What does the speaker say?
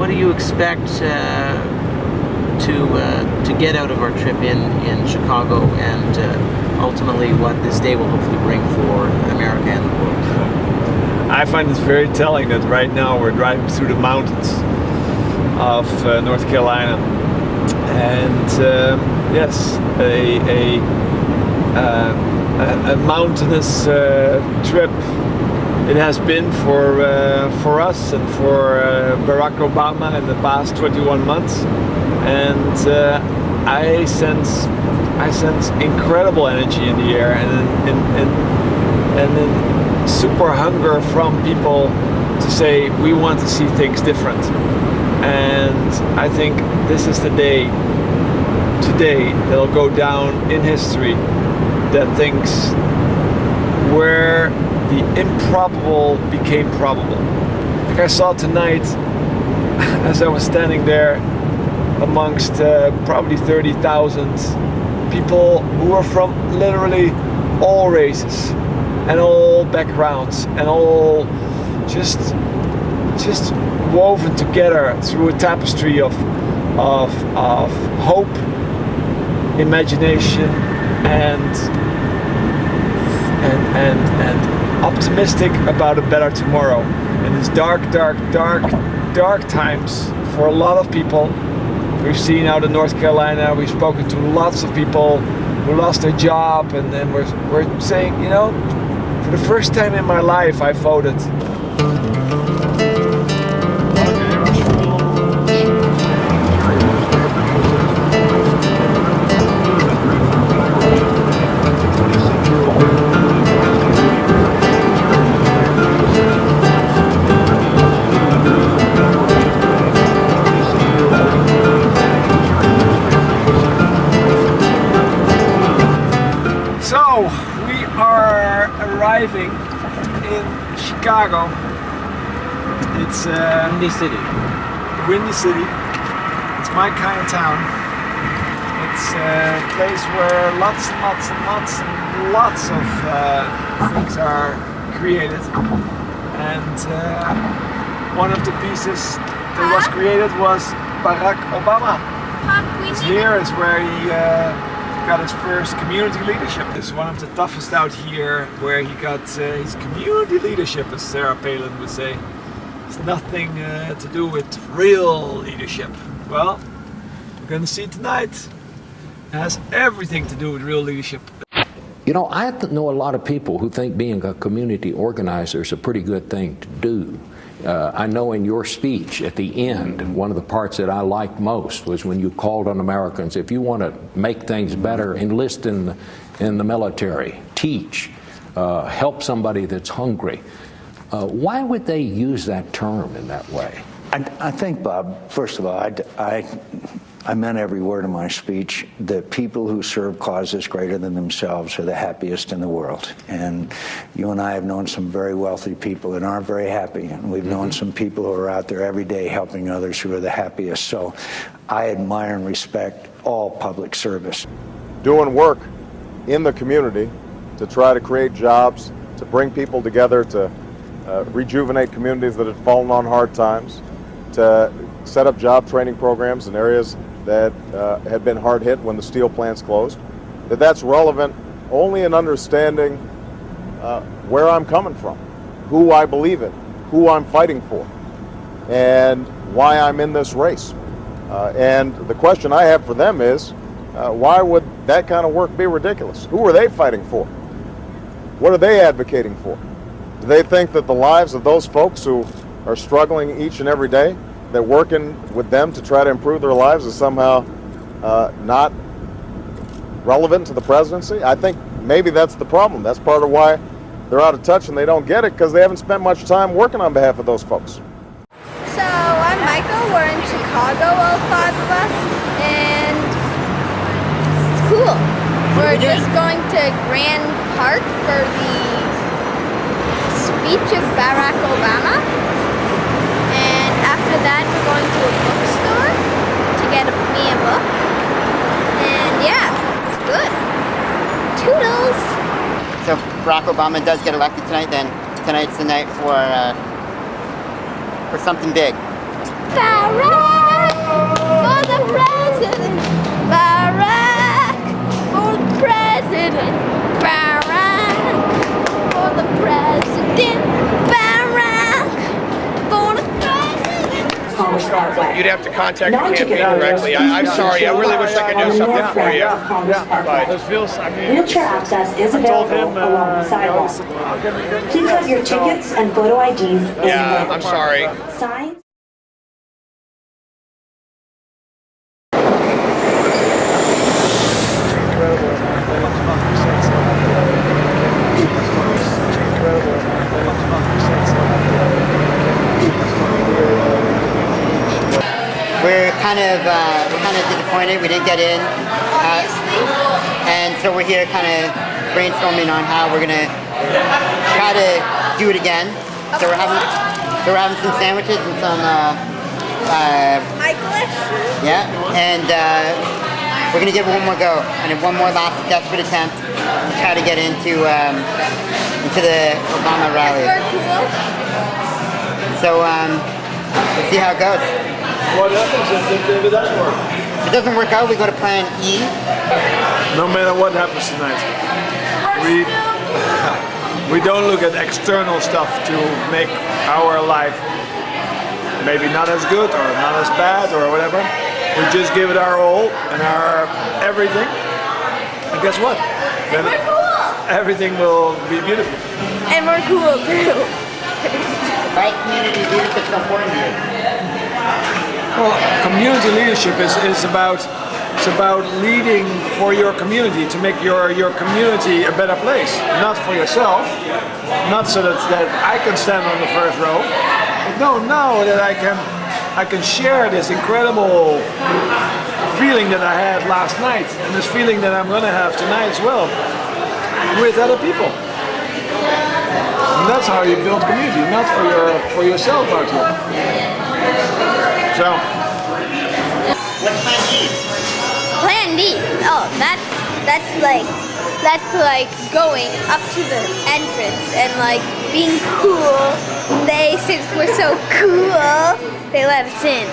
what do you expect to get out of our trip in Chicago, and ultimately what this day will hopefully bring for America and the world? I find it very telling that right now we're driving through the mountains of North Carolina, and yes, a mountainous trip it has been for us and for Barack Obama in the past 21 months, and I sense incredible energy in the air, and then super hunger from people to say we want to see things different. And I think this is the day today that'll go down in history, that things where the improbable became probable. Like I saw tonight as I was standing there amongst probably 30,000 people who were from literally all races and all backgrounds and all just woven together through a tapestry of hope, imagination, and optimistic about a better tomorrow. In these dark times for a lot of people. We've seen out in North Carolina, we've spoken to lots of people who lost their job, and then we're saying, you know, for the first time in my life I voted. We are arriving in Chicago. It's Windy City. Windy City. It's my kind of town. It's a place where lots of things are created. And one of the pieces that was created was Barack Obama. Here is where he got his first community leadership. It's one of the toughest out here, where he got his community leadership, as Sarah Palin would say. It's nothing to do with real leadership. Well, we're going to see tonight. It has everything to do with real leadership. You know, I know a lot of people who think being a community organizer is a pretty good thing to do. I know in your speech at the end, one of the parts that I liked most was when you called on Americans, if you want to make things better, enlist in the military, teach, help somebody that's hungry. Why would they use that term in that way? I think, Bob, first of all, I meant every word of my speech that people who serve causes greater than themselves are the happiest in the world. And you and I have known some very wealthy people that aren't very happy. And we've known some people who are out there every day helping others who are the happiest. So I admire and respect all public service. Doing work in the community to try to create jobs, to bring people together, to rejuvenate communities that have fallen on hard times, to set up job training programs in areas that had been hard hit when the steel plants closed, that's relevant only in understanding where I'm coming from, who I believe in, who I'm fighting for, and why I'm in this race. And the question I have for them is, why would that kind of work be ridiculous? Who are they fighting for? What are they advocating for? Do they think that the lives of those folks who are struggling each and every day, that working with them to try to improve their lives is somehow not relevant to the presidency? I think maybe that's the problem. That's part of why they're out of touch and they don't get it, because they haven't spent much time working on behalf of those folks. So I'm Michael, we're in Chicago, all five of us, and it's cool. We're just going to Grand Park for the speech of Barack Obama. After that, we're going to a bookstore to get me a book. And yeah, it's good. Toodles! So if Barack Obama does get elected tonight, then tonight's the night for something big. Barack! accomplished that way. You'd have to contact the Non-ticket campaign voters directly. can I'm use sorry, I the really wish I could on do the something north for end you. of Congress Parkway. It feels, I mean, Wheelchair access is available along the sidewalk. Please have your tickets and photo IDs in Yeah, the I'm sorry. signs. We're kind of disappointed we didn't get in, and so we're here kind of brainstorming on how we're gonna try to do it again. So we're having some sandwiches and some yeah, and we're gonna give it one more go and one more last desperate attempt to try to get into the Obama rally. So let's see how it goes. what happens if it doesn't work? If it doesn't work out, we go to plan E. No matter what happens tonight, we don't look at external stuff to make our life maybe not as good or not as bad or whatever. We just give it our all and our everything. And guess what? Then everything will be beautiful. And we're cool too. Right, community leadership is important to you. Well, community leadership is about leading for your community to make your community a better place, not for yourself, not so that I can stand on the first row, but no, that I can share this incredible feeling that I had last night and this feeling that I'm going to have tonight as well with other people. And that's how you build community, not for yourself out here. So. What's plan D? Plan D. Oh, that's like going up to the entrance and like being cool. Since we're so cool, they let us in.